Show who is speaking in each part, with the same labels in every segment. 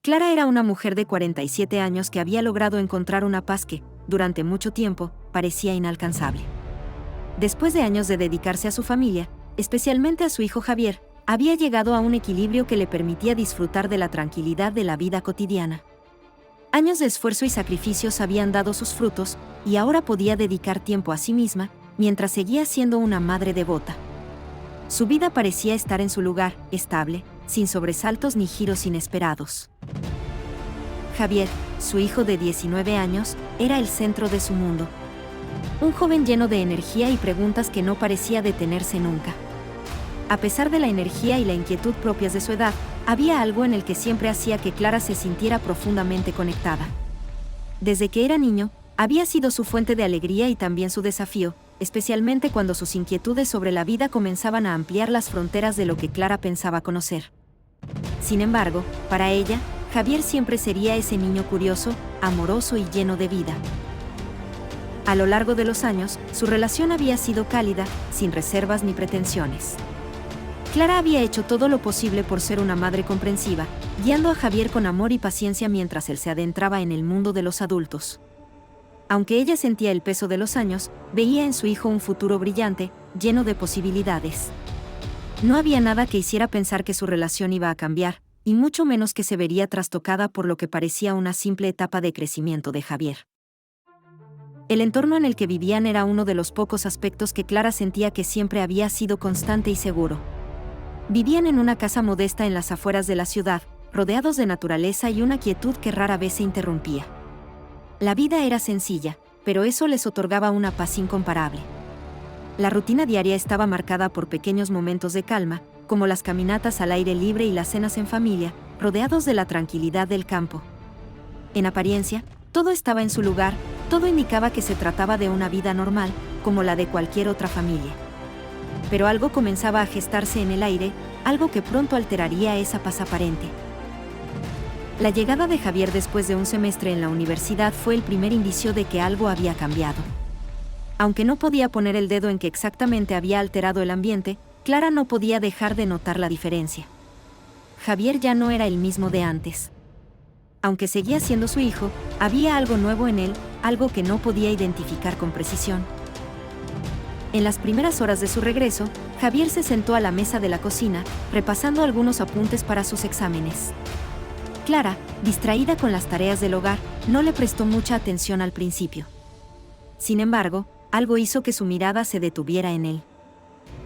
Speaker 1: Clara era una mujer de 47 años que había logrado encontrar una paz que, durante mucho tiempo, parecía inalcanzable. Después de años de dedicarse a su familia, especialmente a su hijo Javier, había llegado a un equilibrio que le permitía disfrutar de la tranquilidad de la vida cotidiana. Años de esfuerzo y sacrificios habían dado sus frutos, y ahora podía dedicar tiempo a sí misma, mientras seguía siendo una madre devota. Su vida parecía estar en su lugar, estable, sin sobresaltos ni giros inesperados. Javier, su hijo de 19 años, era el centro de su mundo. Un joven lleno de energía y preguntas que no parecía detenerse nunca. A pesar de la energía y la inquietud propias de su edad, había algo en el que siempre hacía que Clara se sintiera profundamente conectada. Desde que era niño, había sido su fuente de alegría y también su desafío, especialmente cuando sus inquietudes sobre la vida comenzaban a ampliar las fronteras de lo que Clara pensaba conocer. Sin embargo, para ella, Javier siempre sería ese niño curioso, amoroso y lleno de vida. A lo largo de los años, su relación había sido cálida, sin reservas ni pretensiones. Clara había hecho todo lo posible por ser una madre comprensiva, guiando a Javier con amor y paciencia mientras él se adentraba en el mundo de los adultos. Aunque ella sentía el peso de los años, veía en su hijo un futuro brillante, lleno de posibilidades. No había nada que hiciera pensar que su relación iba a cambiar, y mucho menos que se vería trastocada por lo que parecía una simple etapa de crecimiento de Javier. El entorno en el que vivían era uno de los pocos aspectos que Clara sentía que siempre había sido constante y seguro. Vivían en una casa modesta en las afueras de la ciudad, rodeados de naturaleza y una quietud que rara vez se interrumpía. La vida era sencilla, pero eso les otorgaba una paz incomparable. La rutina diaria estaba marcada por pequeños momentos de calma, como las caminatas al aire libre y las cenas en familia, rodeados de la tranquilidad del campo. En apariencia, todo estaba en su lugar, todo indicaba que se trataba de una vida normal, como la de cualquier otra familia. Pero algo comenzaba a gestarse en el aire, algo que pronto alteraría esa paz aparente. La llegada de Javier después de un semestre en la universidad fue el primer indicio de que algo había cambiado. Aunque no podía poner el dedo en que exactamente había alterado el ambiente, Clara no podía dejar de notar la diferencia. Javier ya no era el mismo de antes. Aunque seguía siendo su hijo, había algo nuevo en él, algo que no podía identificar con precisión. En las primeras horas de su regreso, Javier se sentó a la mesa de la cocina, repasando algunos apuntes para sus exámenes. Clara, distraída con las tareas del hogar, no le prestó mucha atención al principio. Sin embargo, algo hizo que su mirada se detuviera en él.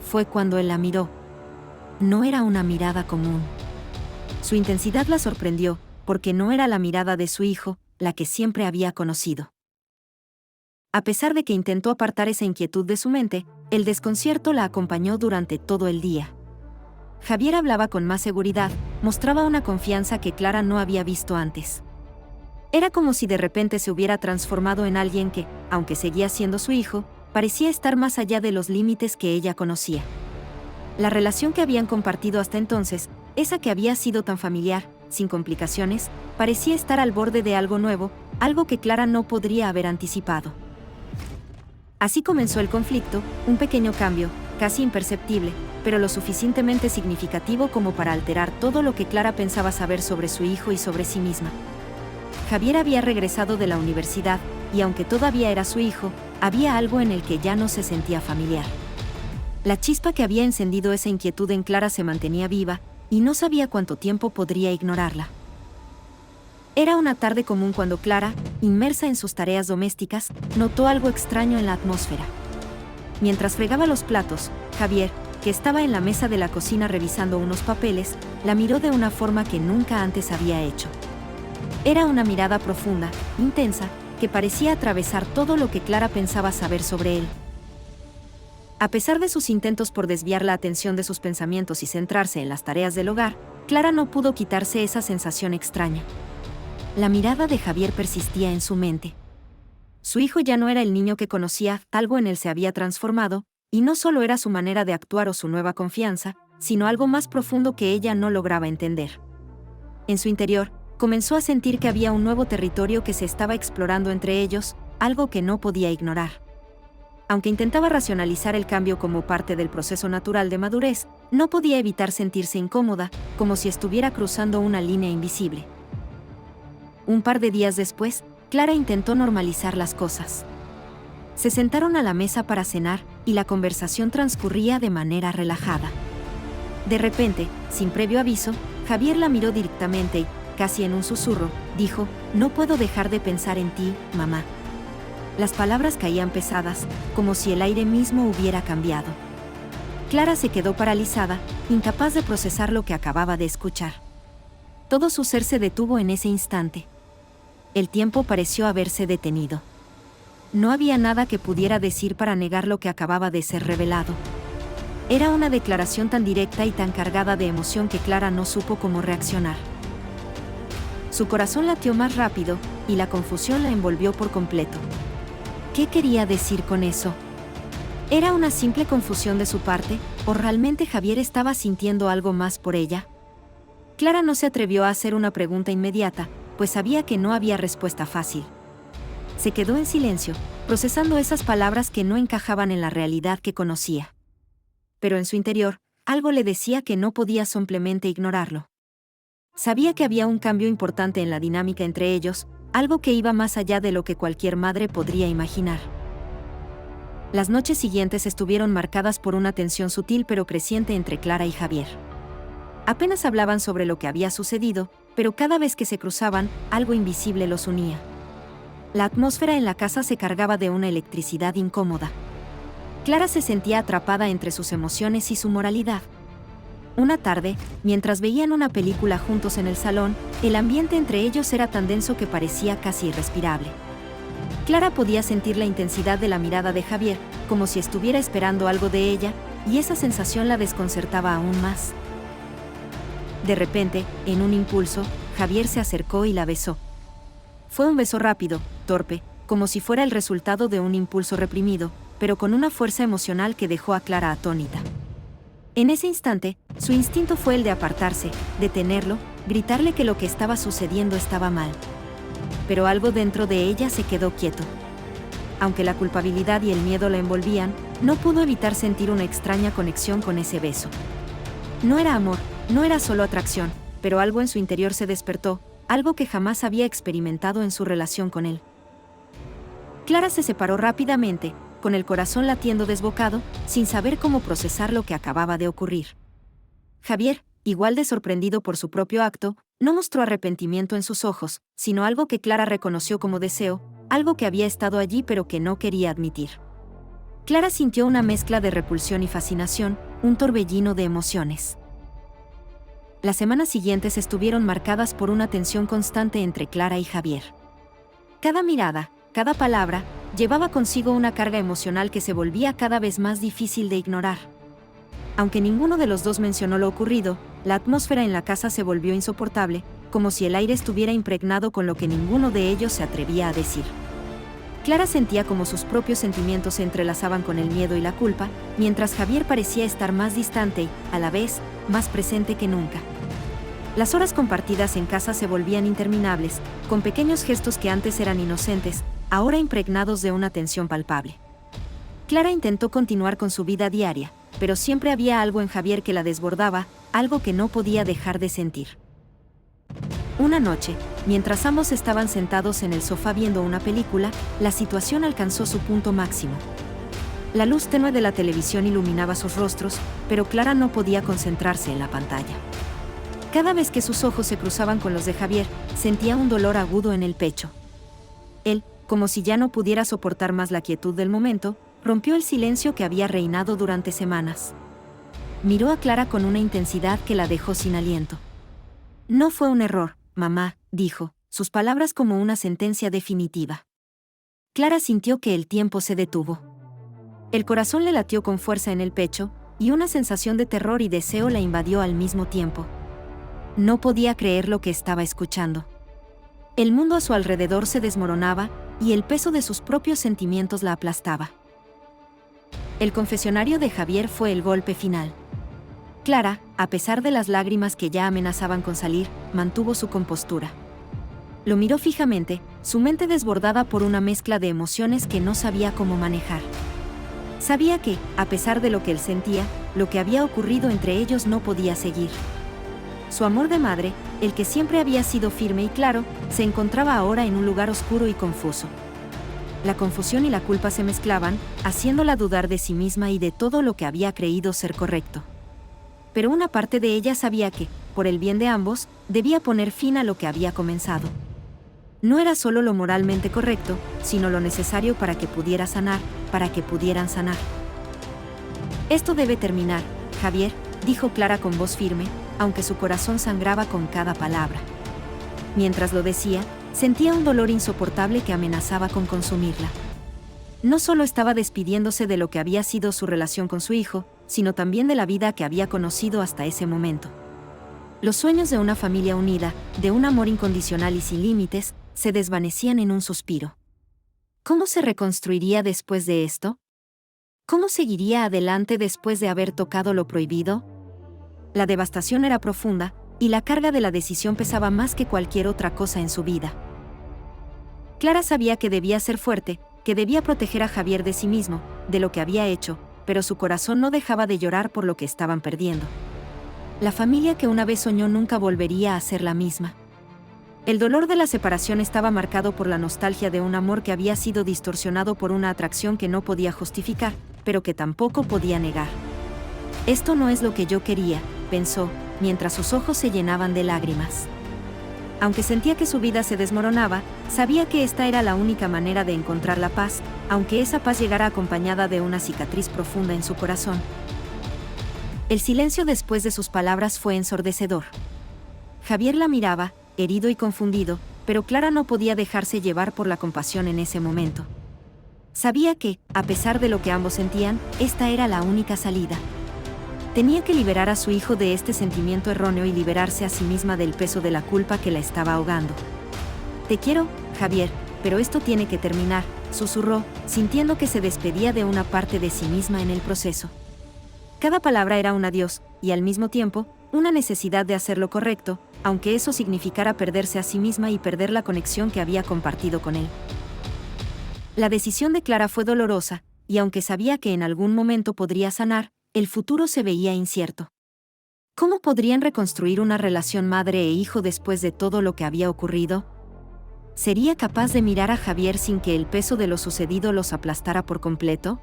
Speaker 1: Fue cuando él la miró. No era una mirada común. Su intensidad la sorprendió, porque no era la mirada de su hijo, la que siempre había conocido. A pesar de que intentó apartar esa inquietud de su mente, el desconcierto la acompañó durante todo el día. Javier hablaba con más seguridad, mostraba una confianza que Clara no había visto antes. Era como si de repente se hubiera transformado en alguien que, aunque seguía siendo su hijo, parecía estar más allá de los límites que ella conocía. La relación que habían compartido hasta entonces, esa que había sido tan familiar, sin complicaciones, parecía estar al borde de algo nuevo, algo que Clara no podría haber anticipado. Así comenzó el conflicto, un pequeño cambio, casi imperceptible, pero lo suficientemente significativo como para alterar todo lo que Clara pensaba saber sobre su hijo y sobre sí misma. Javier había regresado de la universidad, y aunque todavía era su hijo, había algo en el que ya no se sentía familiar. La chispa que había encendido esa inquietud en Clara se mantenía viva, y no sabía cuánto tiempo podría ignorarla. Era una tarde común cuando Clara, inmersa en sus tareas domésticas, notó algo extraño en la atmósfera. Mientras fregaba los platos, Javier, que estaba en la mesa de la cocina revisando unos papeles, la miró de una forma que nunca antes había hecho. Era una mirada profunda, intensa, que parecía atravesar todo lo que Clara pensaba saber sobre él. A pesar de sus intentos por desviar la atención de sus pensamientos y centrarse en las tareas del hogar, Clara no pudo quitarse esa sensación extraña. La mirada de Javier persistía en su mente. Su hijo ya no era el niño que conocía, algo en él se había transformado, y no solo era su manera de actuar o su nueva confianza, sino algo más profundo que ella no lograba entender. En su interior, comenzó a sentir que había un nuevo territorio que se estaba explorando entre ellos, algo que no podía ignorar. Aunque intentaba racionalizar el cambio como parte del proceso natural de madurez, no podía evitar sentirse incómoda, como si estuviera cruzando una línea invisible. Un par de días después, Clara intentó normalizar las cosas. Se sentaron a la mesa para cenar y la conversación transcurría de manera relajada. De repente, sin previo aviso, Javier la miró directamente y, casi en un susurro, dijo: «No puedo dejar de pensar en ti, mamá». Las palabras caían pesadas, como si el aire mismo hubiera cambiado. Clara se quedó paralizada, incapaz de procesar lo que acababa de escuchar. Todo su ser se detuvo en ese instante. El tiempo pareció haberse detenido. No había nada que pudiera decir para negar lo que acababa de ser revelado. Era una declaración tan directa y tan cargada de emoción que Clara no supo cómo reaccionar. Su corazón latió más rápido, y la confusión la envolvió por completo. ¿Qué quería decir con eso? ¿Era una simple confusión de su parte, o realmente Javier estaba sintiendo algo más por ella? Clara no se atrevió a hacer una pregunta inmediata, pues sabía que no había respuesta fácil. Se quedó en silencio, procesando esas palabras que no encajaban en la realidad que conocía. Pero en su interior, algo le decía que no podía simplemente ignorarlo. Sabía que había un cambio importante en la dinámica entre ellos, algo que iba más allá de lo que cualquier madre podría imaginar. Las noches siguientes estuvieron marcadas por una tensión sutil pero creciente entre Clara y Javier. Apenas hablaban sobre lo que había sucedido, pero cada vez que se cruzaban, algo invisible los unía. La atmósfera en la casa se cargaba de una electricidad incómoda. Clara se sentía atrapada entre sus emociones y su moralidad. Una tarde, mientras veían una película juntos en el salón, el ambiente entre ellos era tan denso que parecía casi irrespirable. Clara podía sentir la intensidad de la mirada de Javier, como si estuviera esperando algo de ella, y esa sensación la desconcertaba aún más. De repente, en un impulso, Javier se acercó y la besó. Fue un beso rápido, torpe, como si fuera el resultado de un impulso reprimido, pero con una fuerza emocional que dejó a Clara atónita. En ese instante, su instinto fue el de apartarse, detenerlo, gritarle que lo que estaba sucediendo estaba mal. Pero algo dentro de ella se quedó quieto. Aunque la culpabilidad y el miedo la envolvían, no pudo evitar sentir una extraña conexión con ese beso. No era amor, no era solo atracción, pero algo en su interior se despertó, algo que jamás había experimentado en su relación con él. Clara se separó rápidamente, con el corazón latiendo desbocado, sin saber cómo procesar lo que acababa de ocurrir. Javier, igual de sorprendido por su propio acto, no mostró arrepentimiento en sus ojos, sino algo que Clara reconoció como deseo, algo que había estado allí pero que no quería admitir. Clara sintió una mezcla de repulsión y fascinación, un torbellino de emociones. Las semanas siguientes estuvieron marcadas por una tensión constante entre Clara y Javier. Cada mirada, cada palabra, llevaba consigo una carga emocional que se volvía cada vez más difícil de ignorar. Aunque ninguno de los dos mencionó lo ocurrido, la atmósfera en la casa se volvió insoportable, como si el aire estuviera impregnado con lo que ninguno de ellos se atrevía a decir. Clara sentía como sus propios sentimientos se entrelazaban con el miedo y la culpa, mientras Javier parecía estar más distante y, a la vez, más presente que nunca. Las horas compartidas en casa se volvían interminables, con pequeños gestos que antes eran inocentes, ahora impregnados de una tensión palpable. Clara intentó continuar con su vida diaria, pero siempre había algo en Javier que la desbordaba, algo que no podía dejar de sentir. Una noche, mientras ambos estaban sentados en el sofá viendo una película, la situación alcanzó su punto máximo. La luz tenue de la televisión iluminaba sus rostros, pero Clara no podía concentrarse en la pantalla. Cada vez que sus ojos se cruzaban con los de Javier, sentía un dolor agudo en el pecho. Él, como si ya no pudiera soportar más la quietud del momento, rompió el silencio que había reinado durante semanas. Miró a Clara con una intensidad que la dejó sin aliento. «No fue un error, mamá», dijo, sus palabras como una sentencia definitiva. Clara sintió que el tiempo se detuvo. El corazón le latió con fuerza en el pecho, y una sensación de terror y deseo la invadió al mismo tiempo. No podía creer lo que estaba escuchando. El mundo a su alrededor se desmoronaba, y el peso de sus propios sentimientos la aplastaba. El confesionario de Javier fue el golpe final. Clara, a pesar de las lágrimas que ya amenazaban con salir, mantuvo su compostura. Lo miró fijamente, su mente desbordada por una mezcla de emociones que no sabía cómo manejar. Sabía que, a pesar de lo que él sentía, lo que había ocurrido entre ellos no podía seguir. Su amor de madre, el que siempre había sido firme y claro, se encontraba ahora en un lugar oscuro y confuso. La confusión y la culpa se mezclaban, haciéndola dudar de sí misma y de todo lo que había creído ser correcto. Pero una parte de ella sabía que, por el bien de ambos, debía poner fin a lo que había comenzado. No era solo lo moralmente correcto, sino lo necesario para que pudiera sanar, para que pudieran sanar. Esto debe terminar, Javier, dijo Clara con voz firme, aunque su corazón sangraba con cada palabra. Mientras lo decía, sentía un dolor insoportable que amenazaba con consumirla. No solo estaba despidiéndose de lo que había sido su relación con su hijo, sino también de la vida que había conocido hasta ese momento. Los sueños de una familia unida, de un amor incondicional y sin límites, se desvanecían en un suspiro. ¿Cómo se reconstruiría después de esto? ¿Cómo seguiría adelante después de haber tocado lo prohibido? La devastación era profunda, y la carga de la decisión pesaba más que cualquier otra cosa en su vida. Clara sabía que debía ser fuerte, que debía proteger a Javier de sí mismo, de lo que había hecho, pero su corazón no dejaba de llorar por lo que estaban perdiendo. La familia que una vez soñó nunca volvería a ser la misma. El dolor de la separación estaba marcado por la nostalgia de un amor que había sido distorsionado por una atracción que no podía justificar, pero que tampoco podía negar. Esto no es lo que yo quería, pensó, mientras sus ojos se llenaban de lágrimas. Aunque sentía que su vida se desmoronaba, sabía que esta era la única manera de encontrar la paz, aunque esa paz llegara acompañada de una cicatriz profunda en su corazón. El silencio después de sus palabras fue ensordecedor. Javier la miraba, herido y confundido, pero Clara no podía dejarse llevar por la compasión en ese momento. Sabía que, a pesar de lo que ambos sentían, esta era la única salida. Tenía que liberar a su hijo de este sentimiento erróneo y liberarse a sí misma del peso de la culpa que la estaba ahogando. «Te quiero, Javier, pero esto tiene que terminar», susurró, sintiendo que se despedía de una parte de sí misma en el proceso. Cada palabra era un adiós, y al mismo tiempo, una necesidad de hacer lo correcto, aunque eso significara perderse a sí misma y perder la conexión que había compartido con él. La decisión de Clara fue dolorosa, y aunque sabía que en algún momento podría sanar, el futuro se veía incierto. ¿Cómo podrían reconstruir una relación madre e hijo después de todo lo que había ocurrido? ¿Sería capaz de mirar a Javier sin que el peso de lo sucedido los aplastara por completo?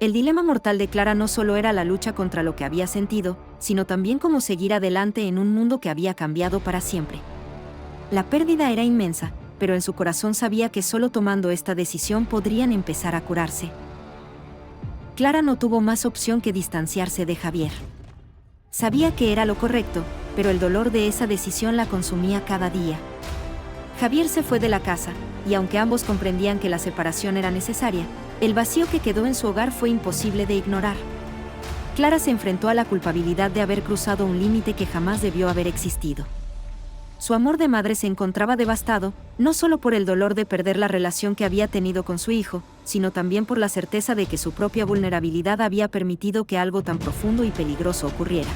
Speaker 1: El dilema mortal de Clara no solo era la lucha contra lo que había sentido, sino también cómo seguir adelante en un mundo que había cambiado para siempre. La pérdida era inmensa, pero en su corazón sabía que solo tomando esta decisión podrían empezar a curarse. Clara no tuvo más opción que distanciarse de Javier. Sabía que era lo correcto, pero el dolor de esa decisión la consumía cada día. Javier se fue de la casa, y aunque ambos comprendían que la separación era necesaria, el vacío que quedó en su hogar fue imposible de ignorar. Clara se enfrentó a la culpabilidad de haber cruzado un límite que jamás debió haber existido. Su amor de madre se encontraba devastado, no solo por el dolor de perder la relación que había tenido con su hijo, sino también por la certeza de que su propia vulnerabilidad había permitido que algo tan profundo y peligroso ocurriera.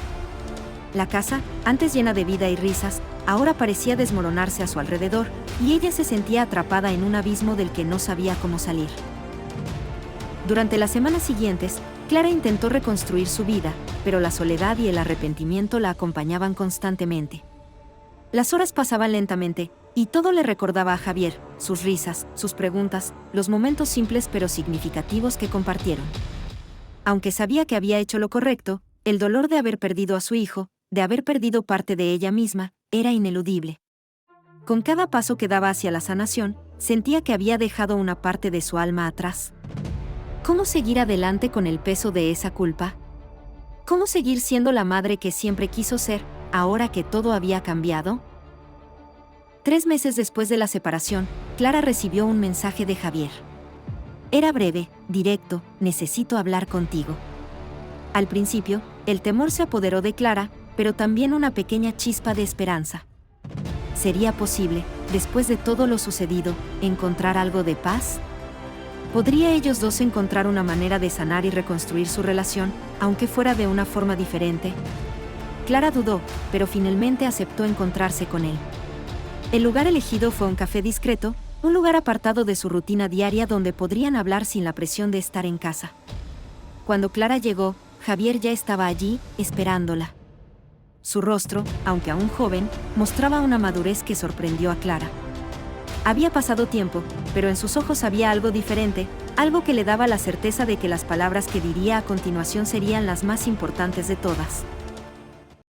Speaker 1: La casa, antes llena de vida y risas, ahora parecía desmoronarse a su alrededor, y ella se sentía atrapada en un abismo del que no sabía cómo salir. Durante las semanas siguientes, Clara intentó reconstruir su vida, pero la soledad y el arrepentimiento la acompañaban constantemente. Las horas pasaban lentamente, y todo le recordaba a Javier, sus risas, sus preguntas, los momentos simples pero significativos que compartieron. Aunque sabía que había hecho lo correcto, el dolor de haber perdido a su hijo, de haber perdido parte de ella misma, era ineludible. Con cada paso que daba hacia la sanación, sentía que había dejado una parte de su alma atrás. ¿Cómo seguir adelante con el peso de esa culpa? ¿Cómo seguir siendo la madre que siempre quiso ser, ahora que todo había cambiado? 3 meses después de la separación, Clara recibió un mensaje de Javier. Era breve, directo: necesito hablar contigo. Al principio, el temor se apoderó de Clara, pero también una pequeña chispa de esperanza. ¿Sería posible, después de todo lo sucedido, encontrar algo de paz? ¿Podría ellos dos encontrar una manera de sanar y reconstruir su relación, aunque fuera de una forma diferente? Clara dudó, pero finalmente aceptó encontrarse con él. El lugar elegido fue un café discreto, un lugar apartado de su rutina diaria donde podrían hablar sin la presión de estar en casa. Cuando Clara llegó, Javier ya estaba allí, esperándola. Su rostro, aunque aún joven, mostraba una madurez que sorprendió a Clara. Había pasado tiempo, pero en sus ojos había algo diferente, algo que le daba la certeza de que las palabras que diría a continuación serían las más importantes de todas.